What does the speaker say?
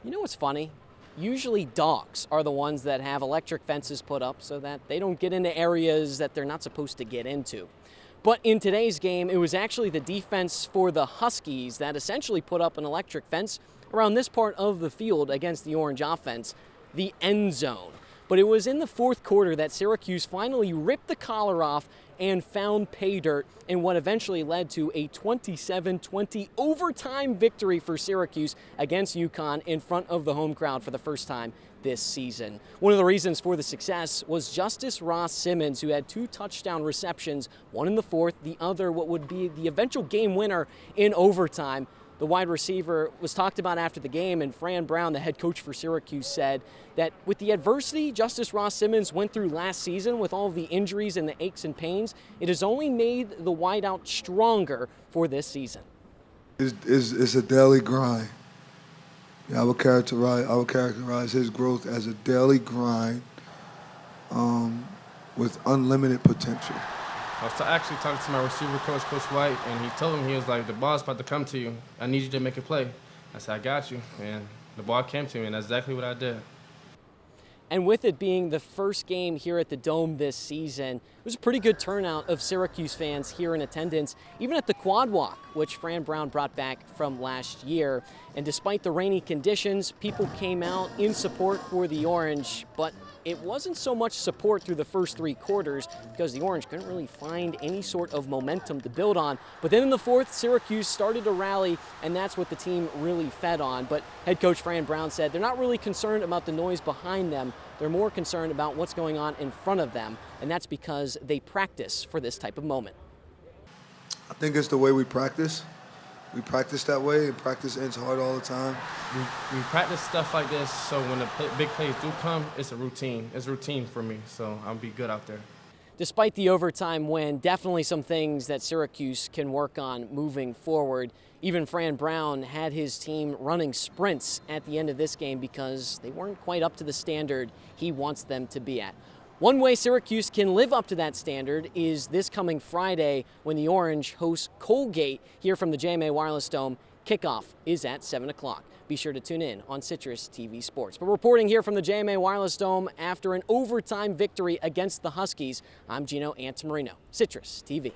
You know what's funny? Usually dogs are the ones that have electric fences put up so that they don't get into areas that they're not supposed to get into. But in today's game, it was actually the defense for the Huskies that essentially put up an electric fence around this part of the field against the Orange offense, the end zone. But it was in the fourth quarter that Syracuse finally ripped the collar off and found pay dirt in what eventually led to a 27-20 overtime victory for Syracuse against UConn in front of the home crowd for the first time this season. One of the reasons for the success was Justice Ross Simmons, who had 2 touchdown receptions, one in the fourth, the other what would be the eventual game winner in overtime. The wide receiver was talked about after the game, and Fran Brown, the head coach for Syracuse, said that with the adversity Justice Ross Simmons went through last season with all of the injuries and the aches and pains, it has only made the wideout stronger for this season. It's a daily grind. I would characterize his growth as a daily grind with unlimited potential. I was actually talking to my receiver coach, Coach White, and he told him, he was like, the ball's about to come to you. I need you to make a play. I said, I got you. And the ball came to me, and that's exactly what I did. And with it being the first game here at the Dome this season, it was a pretty good turnout of Syracuse fans here in attendance, even at the Quad Walk, which Fran Brown brought back from last year. And despite the rainy conditions, people came out in support for the Orange, but it wasn't so much support through the first 3 quarters because the Orange couldn't really find any sort of momentum to build on. But then in the fourth, Syracuse started to rally, and that's what the team really fed on. But head coach Fran Brown said they're not really concerned about the noise behind them. They're more concerned about what's going on in front of them, and that's because they practice for this type of moment. I think it's the way we practice. We practice that way, and practice ends hard all the time. We practice stuff like this, so when the big plays do come, it's a routine. It's routine for me, so I'll be good out there. Despite the overtime win, definitely some things that Syracuse can work on moving forward. Even Fran Brown had his team running sprints at the end of this game because they weren't quite up to the standard he wants them to be at. One way Syracuse can live up to that standard is this coming Friday when the Orange hosts Colgate here from the JMA Wireless Dome. Kickoff is at 7 o'clock. Be sure to tune in on Citrus TV Sports. But reporting here from the JMA Wireless Dome after an overtime victory against the Huskies, I'm Gino Antamarino, Citrus TV.